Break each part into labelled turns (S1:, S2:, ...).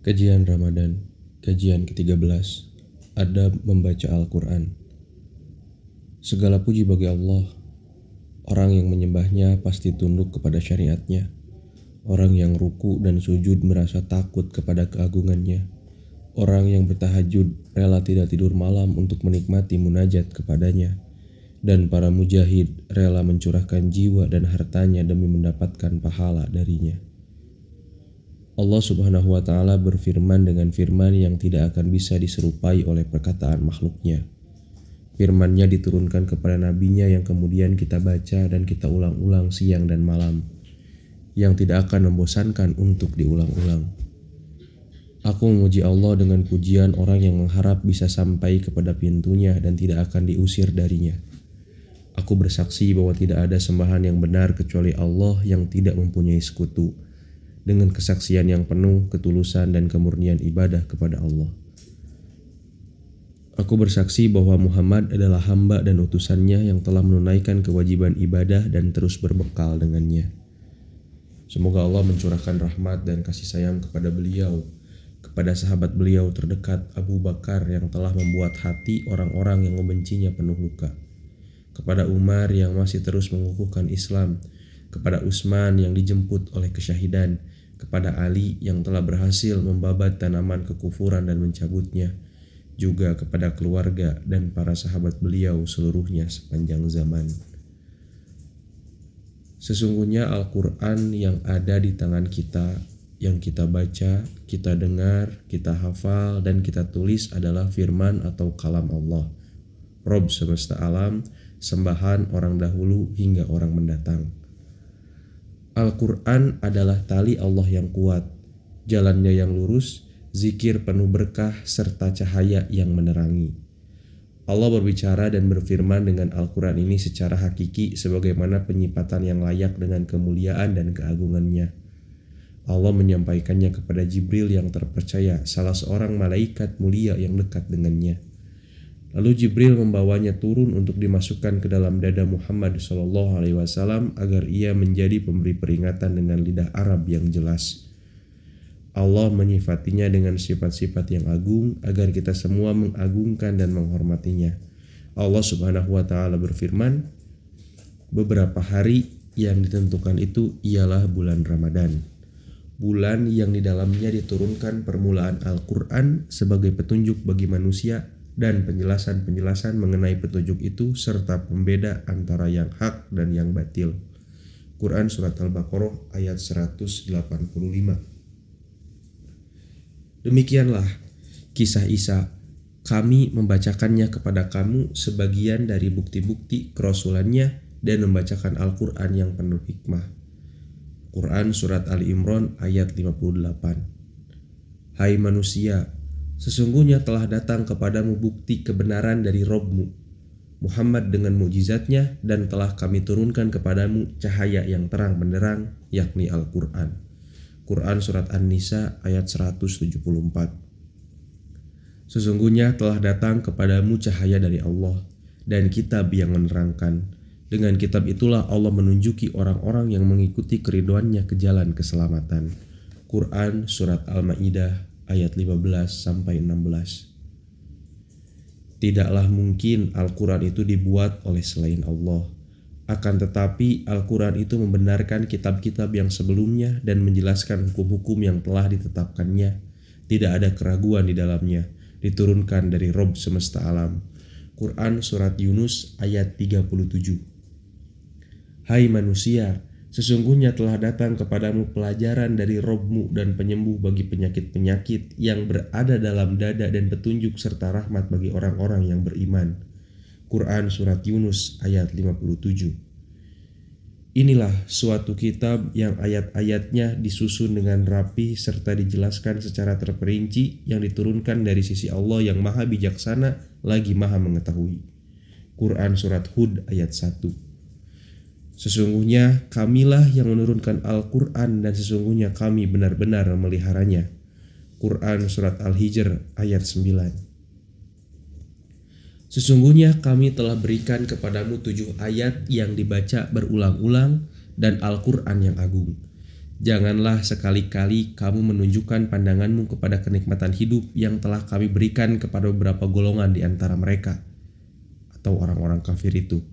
S1: Kajian Ramadan, kajian ke-13, Adab membaca Al-Quran. Segala puji bagi Allah, orang yang menyembahnya pasti tunduk kepada syariatnya. Orang yang ruku dan sujud merasa takut kepada keagungannya. Orang yang bertahajud rela tidak tidur malam untuk menikmati munajat kepadanya. Dan para mujahid rela mencurahkan jiwa dan hartanya demi mendapatkan pahala darinya. Allah Subhanahu wa Ta'ala berfirman dengan firman yang tidak akan bisa diserupai oleh perkataan makhluknya. Firman-Nya diturunkan kepada nabinya yang kemudian kita baca dan kita ulang-ulang siang dan malam, yang tidak akan membosankan untuk diulang-ulang. Aku memuji Allah dengan pujian orang yang mengharap bisa sampai kepada pintunya dan tidak akan diusir darinya. Aku bersaksi bahwa tidak ada sembahan yang benar kecuali Allah yang tidak mempunyai sekutu, dengan kesaksian yang penuh ketulusan dan kemurnian ibadah kepada Allah. Aku bersaksi bahwa Muhammad adalah hamba dan utusannya yang telah menunaikan kewajiban ibadah dan terus berbekal dengannya. Semoga Allah mencurahkan rahmat dan kasih sayang kepada beliau, kepada sahabat beliau terdekat Abu Bakar yang telah membuat hati orang-orang yang membencinya penuh luka, kepada Umar yang masih terus mengukuhkan Islam, kepada Utsman yang dijemput oleh kesyahidan, kepada Ali yang telah berhasil membabat tanaman kekufuran dan mencabutnya, juga kepada keluarga dan para sahabat beliau seluruhnya sepanjang zaman. Sesungguhnya Al-Quran yang ada di tangan kita, yang kita baca, kita dengar, kita hafal, dan kita tulis adalah firman atau kalam Allah, Rob semesta alam, sembahan orang dahulu hingga orang mendatang. Al-Quran adalah tali Allah yang kuat, jalannya yang lurus, zikir penuh berkah, serta cahaya yang menerangi. Allah berbicara dan berfirman dengan Al-Quran ini secara hakiki sebagaimana penyipatan yang layak dengan kemuliaan dan keagungannya. Allah menyampaikannya kepada Jibril yang terpercaya, salah seorang malaikat mulia yang dekat dengannya. Lalu Jibril membawanya turun untuk dimasukkan ke dalam dada Muhammad SAW agar ia menjadi pemberi peringatan dengan lidah Arab yang jelas. Allah menyifatinya dengan sifat-sifat yang agung agar kita semua mengagungkan dan menghormatinya. Allah Subhanahu wa Ta'ala berfirman, beberapa hari yang ditentukan itu ialah bulan Ramadan, bulan yang di dalamnya diturunkan permulaan Al-Quran sebagai petunjuk bagi manusia dan penjelasan-penjelasan mengenai petunjuk itu serta pembeda antara yang hak dan yang batil. Quran Surat Al-Baqarah ayat 185. Demikianlah kisah Isa. Kami membacakannya kepada kamu sebagian dari bukti-bukti kerasulannya dan membacakan Al-Quran yang penuh hikmah. Quran Surat Ali Imran ayat 58. Hai manusia, sesungguhnya telah datang kepadamu bukti kebenaran dari Rabb-Mu, Muhammad dengan mukjizatnya, dan telah kami turunkan kepadamu cahaya yang terang benderang, yakni Al-Quran. Quran Surat An-Nisa ayat 174. Sesungguhnya telah datang kepadamu cahaya dari Allah dan kitab yang menerangkan. Dengan kitab itulah Allah menunjuki orang-orang yang mengikuti keridhoannya ke jalan keselamatan. Quran Surat Al-Ma'idah ayat 15-16. Tidaklah mungkin Al-Quran itu dibuat oleh selain Allah. Akan tetapi Al-Quran itu membenarkan kitab-kitab yang sebelumnya dan menjelaskan hukum-hukum yang telah ditetapkannya. Tidak ada keraguan di dalamnya. Diturunkan dari Rabb semesta alam. Quran Surat Yunus ayat 37. Hai manusia, sesungguhnya telah datang kepadamu pelajaran dari Rabb-Mu dan penyembuh bagi penyakit-penyakit yang berada dalam dada dan petunjuk serta rahmat bagi orang-orang yang beriman. Quran Surat Yunus ayat 57. Inilah suatu kitab yang ayat-ayatnya disusun dengan rapi serta dijelaskan secara terperinci yang diturunkan dari sisi Allah yang maha bijaksana lagi maha mengetahui. Quran Surat Hud ayat 1. Sesungguhnya kamilah yang menurunkan Al-Quran dan sesungguhnya kami benar-benar memeliharanya. Quran Surat Al-Hijr ayat 9. Sesungguhnya kami telah berikan kepadamu 7 ayat yang dibaca berulang-ulang dan Al-Quran yang agung. Janganlah sekali-kali kamu menunjukkan pandanganmu kepada kenikmatan hidup yang telah kami berikan kepada beberapa golongan di antara mereka atau orang-orang kafir itu.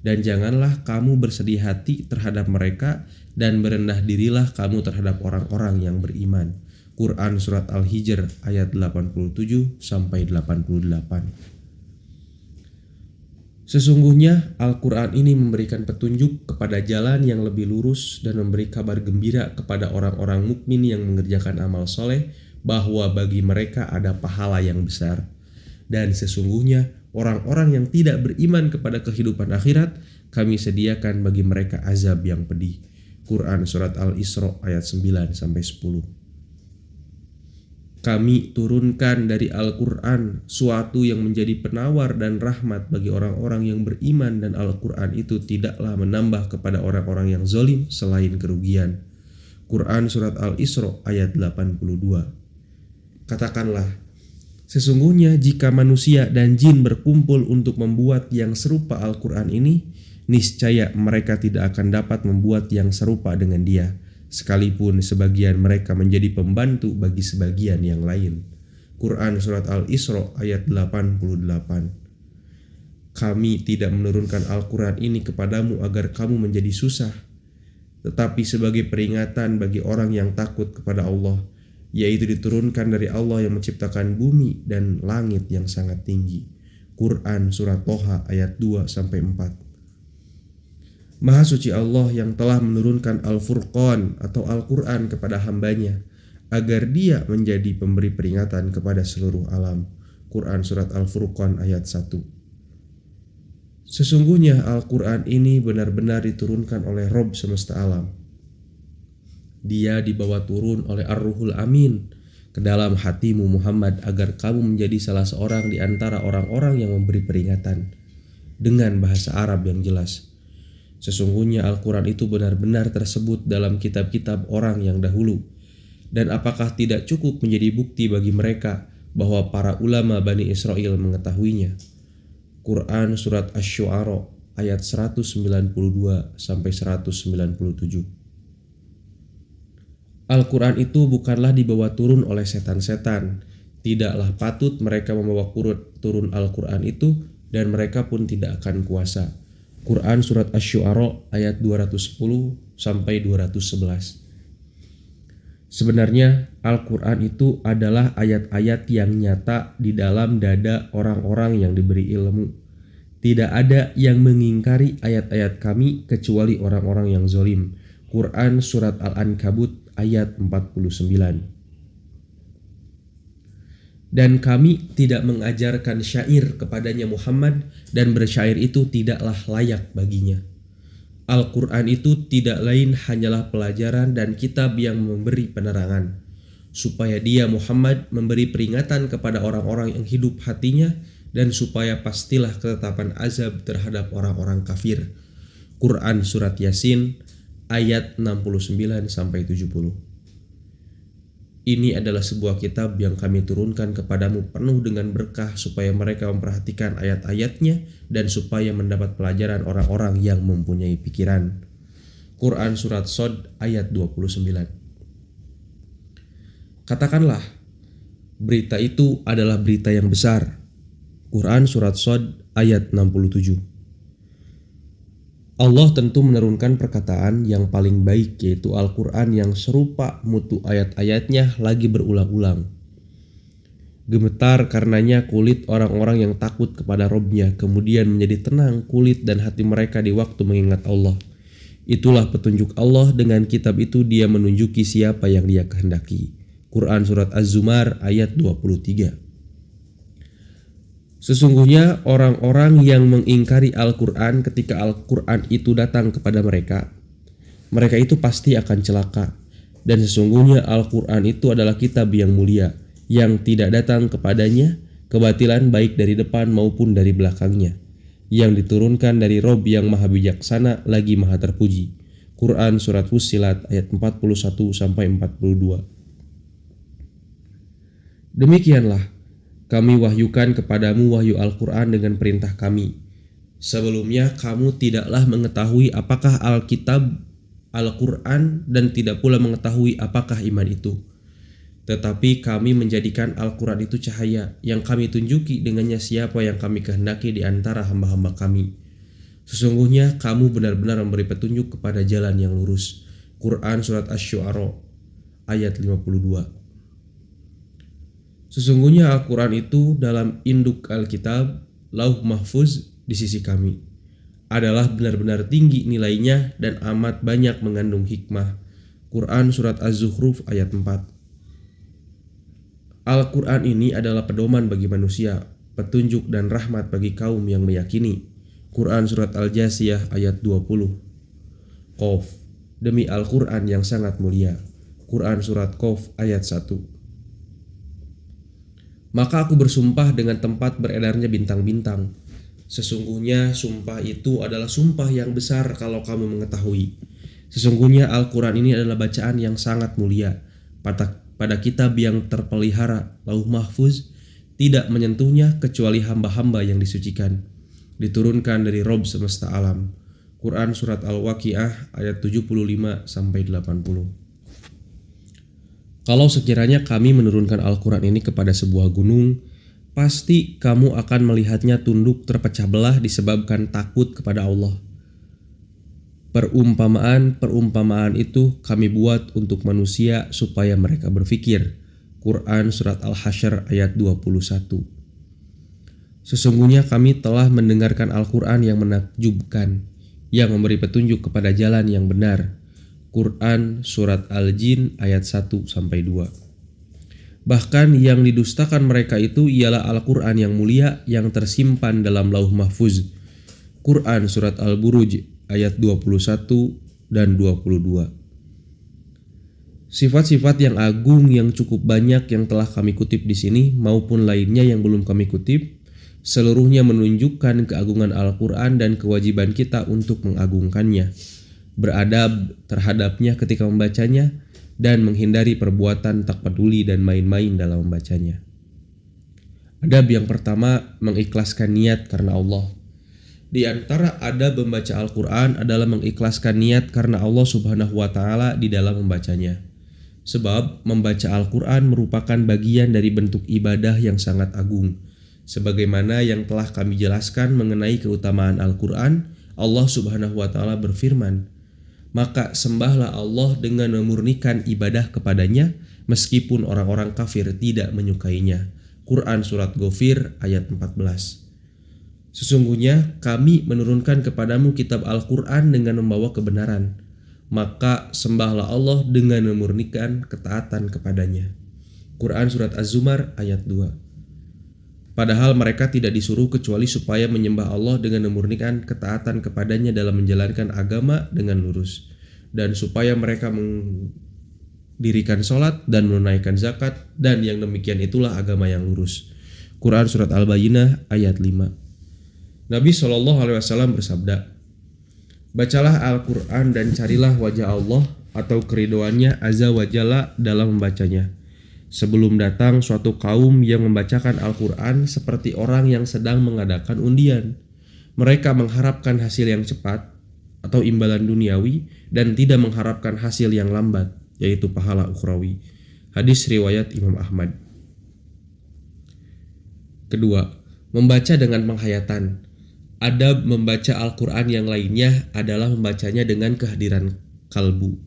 S1: Dan janganlah kamu bersedih hati terhadap mereka dan berendah dirilah kamu terhadap orang-orang yang beriman. Quran Surat Al-Hijr ayat 87-88. Sesungguhnya Al-Quran ini memberikan petunjuk kepada jalan yang lebih lurus dan memberi kabar gembira kepada orang-orang mukmin yang mengerjakan amal soleh bahwa bagi mereka ada pahala yang besar. Dan sesungguhnya orang-orang yang tidak beriman kepada kehidupan akhirat, kami sediakan bagi mereka azab yang pedih. Quran Surat Al-Isra ayat 9-10. Kami turunkan dari Al-Quran suatu yang menjadi penawar dan rahmat bagi orang-orang yang beriman, dan Al-Quran itu tidaklah menambah kepada orang-orang yang zalim selain kerugian. Quran Surat Al-Isra ayat 82. Katakanlah, sesungguhnya jika manusia dan jin berkumpul untuk membuat yang serupa Al-Quran ini, niscaya mereka tidak akan dapat membuat yang serupa dengan dia, sekalipun sebagian mereka menjadi pembantu bagi sebagian yang lain. Quran Surat Al-Isra ayat 88. Kami tidak menurunkan Al-Quran ini kepadamu agar kamu menjadi susah, tetapi sebagai peringatan bagi orang yang takut kepada Allah, yaitu diturunkan dari Allah yang menciptakan bumi dan langit yang sangat tinggi. Quran Surat Toha ayat 2-4. Maha suci Allah yang telah menurunkan Al-Furqan atau Al-Quran kepada hambanya agar dia menjadi pemberi peringatan kepada seluruh alam. Quran Surat Al-Furqan ayat 1. Sesungguhnya Al-Quran ini benar-benar diturunkan oleh Rob semesta alam. Dia dibawa turun oleh Ar-Ruhul Amin ke dalam hatimu Muhammad agar kamu menjadi salah seorang di antara orang-orang yang memberi peringatan dengan bahasa Arab yang jelas. Sesungguhnya Al-Quran itu benar-benar tersebut dalam kitab-kitab orang yang dahulu. Dan apakah tidak cukup menjadi bukti bagi mereka bahwa para ulama Bani Israel mengetahuinya? Quran Surat Asy-Syu'ara ayat 192-197. Al-Quran itu bukanlah dibawa turun oleh setan-setan. Tidaklah patut mereka membawa turun Al-Quran itu, dan mereka pun tidak akan kuasa. Quran Surat Asy-Syu'ara ayat 210-211. Sebenarnya Al-Quran itu adalah ayat-ayat yang nyata di dalam dada orang-orang yang diberi ilmu. Tidak ada yang mengingkari ayat-ayat kami kecuali orang-orang yang zalim. Quran Surat Al-Ankabut ayat 49. Dan kami tidak mengajarkan syair kepadanya Muhammad, dan bersyair itu tidaklah layak baginya. Al-Quran itu tidak lain hanyalah pelajaran dan kitab yang memberi penerangan, supaya dia Muhammad memberi peringatan kepada orang-orang yang hidup hatinya, dan supaya pastilah ketetapan azab terhadap orang-orang kafir. Quran Surat Yasin ayat 69-70. Ini adalah sebuah kitab yang kami turunkan kepadamu penuh dengan berkah supaya mereka memperhatikan ayat-ayatnya dan supaya mendapat pelajaran orang-orang yang mempunyai pikiran. Quran Surat Shad ayat 29. Katakanlah, berita itu adalah berita yang besar. Quran Surat Shad ayat 67. Allah tentu menurunkan perkataan yang paling baik, yaitu Al-Quran yang serupa mutu ayat-ayatnya lagi berulang-ulang. Gemetar karenanya kulit orang-orang yang takut kepada Robnya, kemudian menjadi tenang kulit dan hati mereka di waktu mengingat Allah. Itulah petunjuk Allah, dengan kitab itu dia menunjuki siapa yang dia kehendaki. Quran Surat Az-Zumar ayat 23. Sesungguhnya orang-orang yang mengingkari Al-Quran ketika Al-Quran itu datang kepada mereka itu pasti akan celaka. Dan sesungguhnya Al-Quran itu adalah kitab yang mulia, yang tidak datang kepadanya kebatilan baik dari depan maupun dari belakangnya, yang diturunkan dari Rob yang maha bijaksana lagi maha terpuji. Quran Surat Fussilat ayat 41-42. Demikianlah kami wahyukan kepadamu wahyu Al-Quran dengan perintah kami. Sebelumnya kamu tidaklah mengetahui apakah Alkitab Al-Quran dan tidak pula mengetahui apakah iman itu. Tetapi kami menjadikan Al-Quran itu cahaya yang kami tunjuki dengannya siapa yang kami kehendaki di antara hamba-hamba kami. Sesungguhnya kamu benar-benar memberi petunjuk kepada jalan yang lurus. Quran Surat Asy-Syu'ara ayat 52. Sesungguhnya Al-Quran itu dalam induk Alkitab, Lauh Mahfuz di sisi kami, adalah benar-benar tinggi nilainya dan amat banyak mengandung hikmah. Quran Surat Az-Zukhruf ayat 4. Al-Quran ini adalah pedoman bagi manusia, petunjuk dan rahmat bagi kaum yang meyakini. Quran Surat Al-Jasiyah ayat 20. Qaf, demi Al-Quran yang sangat mulia. Quran Surat Qaf ayat 1. Maka aku bersumpah dengan tempat beredarnya bintang-bintang. Sesungguhnya sumpah itu adalah sumpah yang besar kalau kamu mengetahui. Sesungguhnya Al-Quran ini adalah bacaan yang sangat mulia. Pada kitab yang terpelihara, Lauh Mahfuz, tidak menyentuhnya kecuali hamba-hamba yang disucikan. Diturunkan dari Rob semesta alam. Quran Surat Al-Waqiah ayat 75-80. Kalau sekiranya kami menurunkan Al-Quran ini kepada sebuah gunung, pasti kamu akan melihatnya tunduk terpecah belah disebabkan takut kepada Allah. Perumpamaan itu kami buat untuk manusia supaya mereka berfikir. Quran Surat Al-Hasyr ayat 21. Sesungguhnya kami telah mendengarkan Al-Quran yang menakjubkan, yang memberi petunjuk kepada jalan yang benar. Quran Surat Al-Jin ayat 1-2. Bahkan yang didustakan mereka itu ialah Al-Quran yang mulia yang tersimpan dalam Lauh Mahfuz. Quran Surat Al-Buruj ayat 21 dan 22. Sifat-sifat yang agung yang cukup banyak yang telah kami kutip di sini maupun lainnya yang belum kami kutip, seluruhnya menunjukkan keagungan Al-Quran dan kewajiban kita untuk mengagungkannya, beradab terhadapnya ketika membacanya, dan menghindari perbuatan tak peduli dan main-main dalam membacanya. Adab yang pertama, mengikhlaskan niat karena Allah. Di antara adab membaca Al-Quran adalah mengikhlaskan niat karena Allah Subhanahu wa Ta'ala di dalam membacanya. Sebab membaca Al-Quran merupakan bagian dari bentuk ibadah yang sangat agung. Sebagaimana yang telah kami jelaskan mengenai keutamaan Al-Quran, Allah Subhanahu wa Ta'ala berfirman, "Maka sembahlah Allah dengan memurnikan ibadah kepadanya meskipun orang-orang kafir tidak menyukainya." Quran Surat Ghafir ayat 14. Sesungguhnya kami menurunkan kepadamu kitab Al-Quran dengan membawa kebenaran, maka sembahlah Allah dengan memurnikan ketaatan kepadanya. Quran Surat Az-Zumar ayat 2. Padahal mereka tidak disuruh kecuali supaya menyembah Allah dengan memurnikan ketaatan kepadanya dalam menjalankan agama dengan lurus, dan supaya mereka mendirikan sholat dan menunaikan zakat, dan yang demikian itulah agama yang lurus. Quran Surat Al-Bayyinah ayat 5. Nabi SAW bersabda, "Bacalah Al-Quran dan carilah wajah Allah atau keridoannya azza wa jalla dalam membacanya. Sebelum datang suatu kaum yang membacakan Al-Quran seperti orang yang sedang mengadakan undian. Mereka mengharapkan hasil yang cepat atau imbalan duniawi dan tidak mengharapkan hasil yang lambat, yaitu pahala ukhrawi." Hadis riwayat Imam Ahmad. Kedua, membaca dengan penghayatan. Adab membaca Al-Quran yang lainnya adalah membacanya dengan kehadiran kalbu,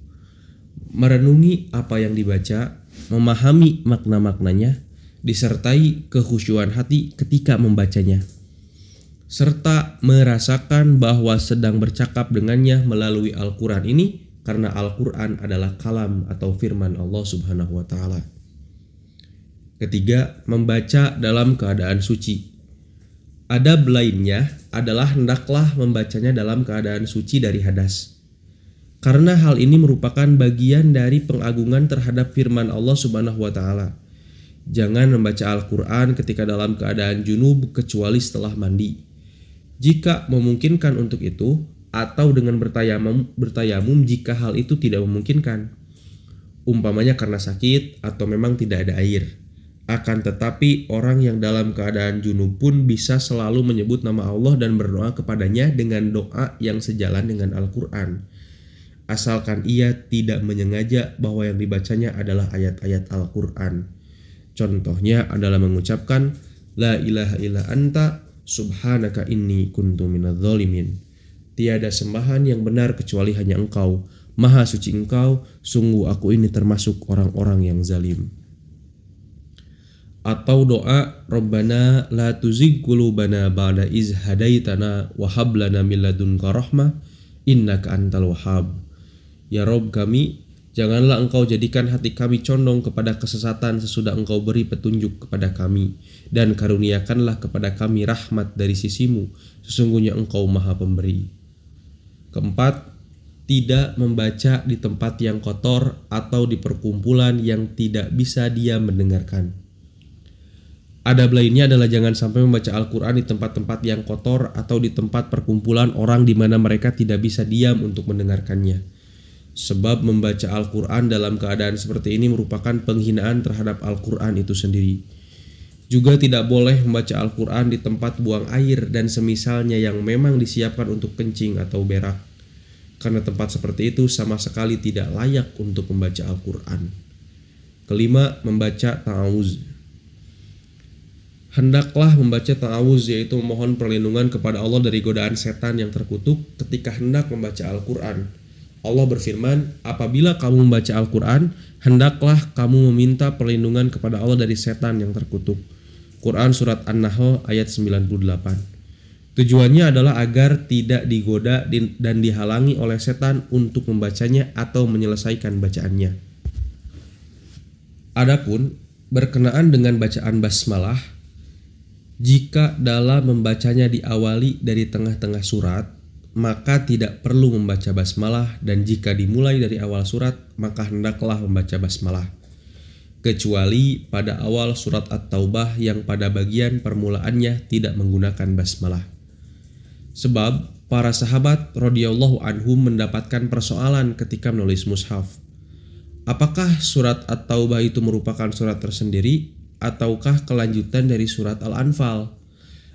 S1: merenungi apa yang dibaca, memahami makna-maknanya, disertai kekhusyuan hati ketika membacanya, serta merasakan bahwa sedang bercakap dengannya melalui Al-Quran ini, karena Al-Quran adalah kalam atau firman Allah Subhanahu wa Ta'ala. Ketiga, membaca dalam keadaan suci. Adab lainnya adalah hendaklah membacanya dalam keadaan suci dari hadas, karena hal ini merupakan bagian dari pengagungan terhadap firman Allah Subhanahu wa Ta'ala. Jangan membaca Al-Quran ketika dalam keadaan junub kecuali setelah mandi, jika memungkinkan untuk itu, atau dengan bertayamum jika hal itu tidak memungkinkan, umpamanya karena sakit atau memang tidak ada air. Akan tetapi orang yang dalam keadaan junub pun bisa selalu menyebut nama Allah dan berdoa kepadanya dengan doa yang sejalan dengan Al-Quran. asalkan ia tidak menyengaja bahwa yang dibacanya adalah ayat-ayat Al-Quran. Contohnya adalah mengucapkan La ilaha illa anta subhanaka inni kuntu minadz zalimin. Tiada sembahan yang benar kecuali hanya Engkau, Maha suci Engkau, sungguh aku ini termasuk orang-orang yang zalim. Atau doa Rabbana la tuzigh qulubana ba'da iz hadaitana wa hab lana min ladunka rahmah innaka antal wahhab. Ya Rabb kami, janganlah Engkau jadikan hati kami condong kepada kesesatan sesudah Engkau beri petunjuk kepada kami, dan karuniakanlah kepada kami rahmat dari sisimu, sesungguhnya Engkau Maha Pemberi. Keempat, tidak membaca di tempat yang kotor atau di perkumpulan yang tidak bisa dia mendengarkan. Adab lainnya adalah jangan sampai membaca Al-Quran di tempat-tempat yang kotor atau di tempat perkumpulan orang di mana mereka tidak bisa diam untuk mendengarkannya. Sebab membaca Al-Quran dalam keadaan seperti ini merupakan penghinaan terhadap Al-Quran itu sendiri. Juga tidak boleh membaca Al-Quran di tempat buang air dan semisalnya yang memang disiapkan untuk kencing atau berak. Karena tempat seperti itu sama sekali tidak layak untuk membaca Al-Quran. Kelima, membaca ta'awuz. Hendaklah membaca ta'awuz, yaitu memohon perlindungan kepada Allah dari godaan setan yang terkutuk ketika hendak membaca Al-Quran. Allah berfirman, apabila kamu membaca Al-Quran, hendaklah kamu meminta perlindungan kepada Allah dari setan yang terkutuk. Quran Surat An-Nahl ayat 98. Tujuannya adalah agar tidak digoda dan dihalangi oleh setan untuk membacanya atau menyelesaikan bacaannya. Adapun berkenaan dengan bacaan basmalah, jika dalam membacanya diawali dari tengah-tengah surat, maka tidak perlu membaca basmalah, dan jika dimulai dari awal surat, maka hendaklah membaca basmalah. Kecuali pada awal surat At-Taubah yang pada bagian permulaannya tidak menggunakan basmalah. Sebab para sahabat radhiyallahu anhum mendapatkan persoalan ketika menulis mushaf. Apakah surat At-Taubah itu merupakan surat tersendiri ataukah kelanjutan dari surat Al-Anfal?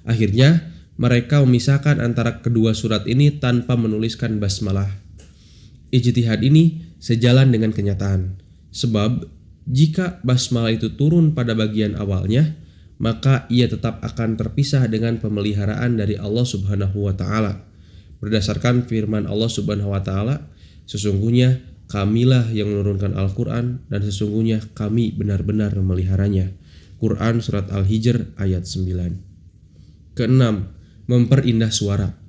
S1: Akhirnya mereka memisahkan antara kedua surat ini tanpa menuliskan basmalah. Ijtihad ini sejalan dengan kenyataan. Sebab jika basmalah itu turun pada bagian awalnya, maka ia tetap akan terpisah dengan pemeliharaan dari Allah Subhanahu wa taala. Berdasarkan firman Allah Subhanahu wa taala, sesungguhnya kamilah yang menurunkan Al-Quran dan sesungguhnya kami benar-benar memeliharanya. Quran Surat Al-Hijr ayat 9. Keenam, memperindah suara.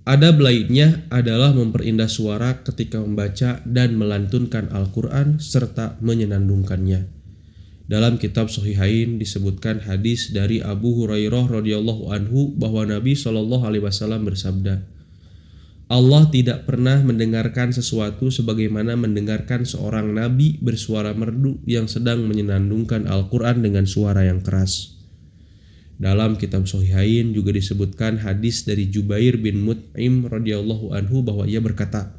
S1: Adab lainnya adalah memperindah suara ketika membaca dan melantunkan Al-Quran serta menyenandungkannya. Dalam kitab Shahihain disebutkan hadis dari Abu Hurairah radhiyallahu anhu bahwa Nabi Shallallahu alaihi wasallam bersabda, Allah tidak pernah mendengarkan sesuatu sebagaimana mendengarkan seorang nabi bersuara merdu yang sedang menyenandungkan Al-Quran dengan suara yang keras. Dalam kitab Shahihain juga disebutkan hadis dari Jubair bin Mut'im radhiyallahu anhu bahwa ia berkata,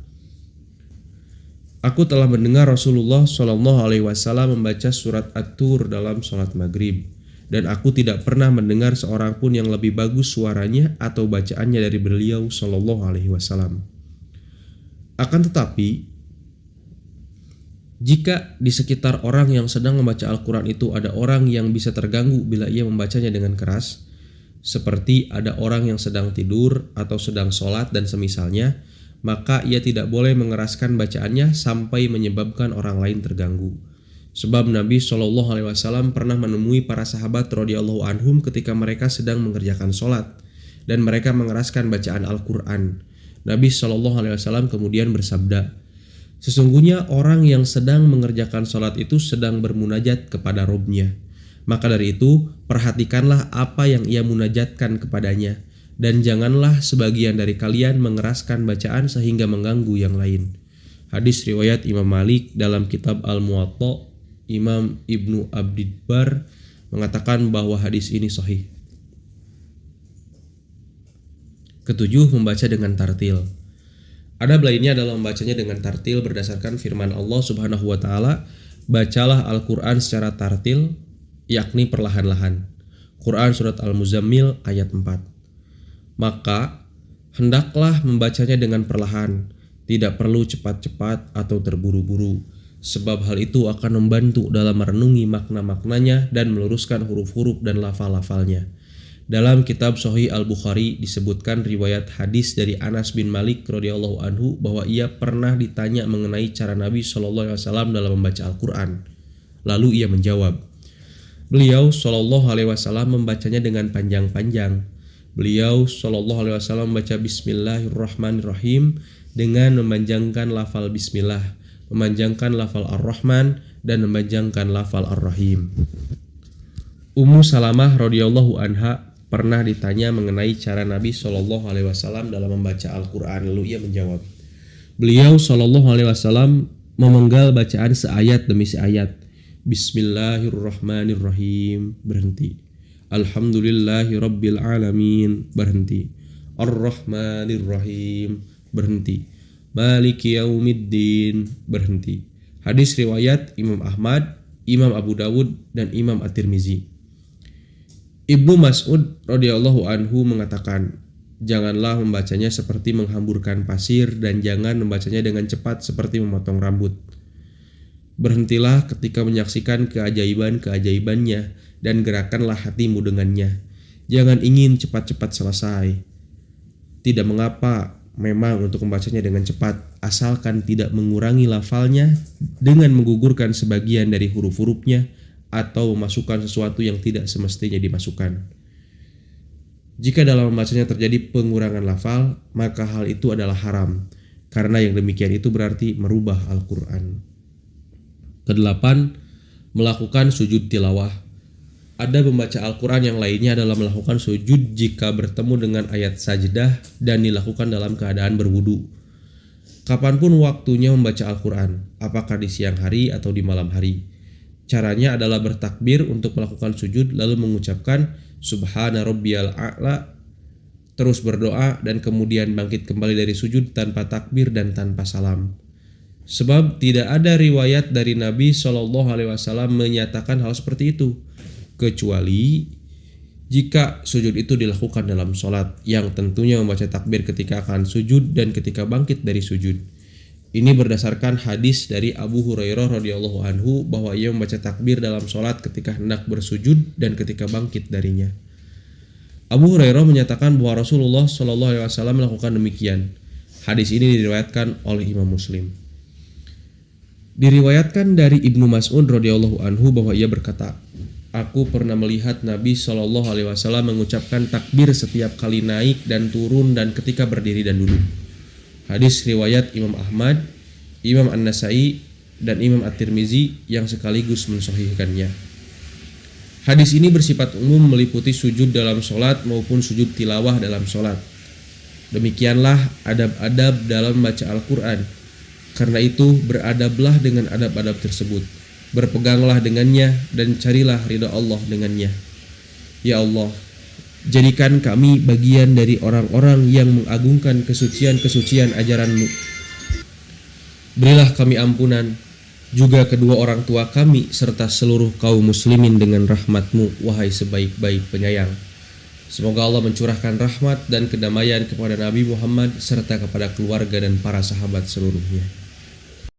S1: Aku telah mendengar Rasulullah Shallallahu alaihi wasallam membaca surat At-Tur dalam sholat maghrib, dan aku tidak pernah mendengar seorang pun yang lebih bagus suaranya atau bacaannya dari beliau Shallallahu alaihi wasallam. Akan tetapi, jika di sekitar orang yang sedang membaca Al-Quran itu ada orang yang bisa terganggu bila ia membacanya dengan keras, seperti ada orang yang sedang tidur atau sedang sholat dan semisalnya, maka ia tidak boleh mengeraskan bacaannya sampai menyebabkan orang lain terganggu. Sebab Nabi Shallallahu alaihi wasallam pernah menemui para sahabat radhiyallahu anhum ketika mereka sedang mengerjakan sholat dan mereka mengeraskan bacaan Al-Quran. Nabi Shallallahu alaihi wasallam kemudian bersabda, sesungguhnya orang yang sedang mengerjakan sholat itu sedang bermunajat kepada Robnya. Maka dari itu, perhatikanlah apa yang ia munajatkan kepadanya, dan janganlah sebagian dari kalian mengeraskan bacaan sehingga mengganggu yang lain. Hadis riwayat Imam Malik dalam kitab Al-Muwatta. Imam Ibnu Abdid Bar mengatakan bahwa hadis ini sahih. Ketujuh, membaca dengan tartil. Adab lainnya adalah membacanya dengan tartil berdasarkan firman Allah Subhanahu wa taala, bacalah Al-Quran secara tartil, yakni perlahan-lahan. Quran Surat Al-Muzammil ayat 4. Maka hendaklah membacanya dengan perlahan, Tidak perlu cepat-cepat atau terburu-buru, sebab hal itu akan membantu dalam merenungi makna-maknanya dan meluruskan huruf-huruf dan lafal-lafalnya. Dalam kitab Sahih Al-Bukhari disebutkan riwayat hadis dari Anas bin Malik radhiyallahu anhu bahwa ia pernah ditanya mengenai cara Nabi SAW dalam membaca Al-Quran. Lalu ia menjawab, beliau SAW membacanya dengan panjang-panjang. Beliau SAW membaca Bismillahirrahmanirrahim dengan memanjangkan lafal Bismillah, memanjangkan lafal Ar-Rahman, dan memanjangkan lafal Ar-Rahim. Ummu Salamah radhiyallahu anha pernah ditanya mengenai cara Nabi SAW dalam membaca Al-Quran. Lalu ia menjawab, beliau SAW memenggal bacaan seayat demi seayat. Bismillahirrahmanirrahim, berhenti. Alhamdulillahirabbil alamin, berhenti. Ar-Rahmanirrahim, berhenti. Maliki yaumiddin, berhenti. Hadis riwayat Imam Ahmad, Imam Abu Dawud, dan Imam At-Tirmizi. Ibnu Mas'ud radhiyallahu anhu mengatakan, janganlah membacanya seperti menghamburkan pasir dan jangan membacanya dengan cepat seperti memotong rambut. Berhentilah ketika menyaksikan keajaiban-keajaibannya dan gerakanlah hatimu dengannya. Jangan ingin cepat-cepat selesai. Tidak mengapa memang untuk membacanya dengan cepat, asalkan tidak mengurangi lafalnya dengan menggugurkan sebagian dari huruf-hurufnya atau memasukkan sesuatu yang tidak semestinya dimasukkan. Jika dalam membacanya terjadi pengurangan lafal, maka hal itu adalah haram, karena yang demikian itu berarti merubah Al-Quran. Kedelapan, melakukan sujud tilawah. Ada pembaca Al-Quran yang lainnya adalah melakukan sujud jika bertemu dengan ayat sajdah dan dilakukan dalam keadaan berwudu. Kapanpun waktunya membaca Al-Quran, apakah di siang hari atau di malam hari. Caranya adalah bertakbir untuk melakukan sujud lalu mengucapkan Subhana Rabbiyal A'la, terus berdoa dan kemudian bangkit kembali dari sujud tanpa takbir dan tanpa salam. Sebab tidak ada riwayat dari Nabi SAW menyatakan hal seperti itu, kecuali jika sujud itu dilakukan dalam sholat, yang tentunya membaca takbir ketika akan sujud dan ketika bangkit dari sujud. Ini berdasarkan hadis dari Abu Hurairah radhiyallahu anhu bahwa ia membaca takbir dalam sholat ketika hendak bersujud dan ketika bangkit darinya. Abu Hurairah menyatakan bahwa Rasulullah SAW melakukan demikian. Hadis ini diriwayatkan oleh Imam Muslim. Diriwayatkan dari Ibnu Mas'ud radhiyallahu anhu bahwa ia berkata, aku pernah melihat Nabi SAW mengucapkan takbir setiap kali naik dan turun dan ketika berdiri dan duduk. Hadis riwayat Imam Ahmad, Imam An-Nasai, dan Imam At-Tirmizi yang sekaligus mensahihkannya. Hadis ini bersifat umum meliputi sujud dalam sholat maupun sujud tilawah dalam sholat. Demikianlah adab-adab dalam membaca Al-Quran. Karena itu beradablah dengan adab-adab tersebut. Berpeganglah dengannya dan carilah ridha Allah dengannya. Ya Allah, jadikan kami bagian dari orang-orang yang mengagungkan kesucian-kesucian ajaran-Mu. Berilah kami ampunan, juga kedua orang tua kami, serta seluruh kaum muslimin dengan rahmat-Mu, wahai sebaik-baik penyayang. Semoga Allah mencurahkan rahmat dan kedamaian kepada Nabi Muhammad serta kepada keluarga dan para sahabat seluruhnya.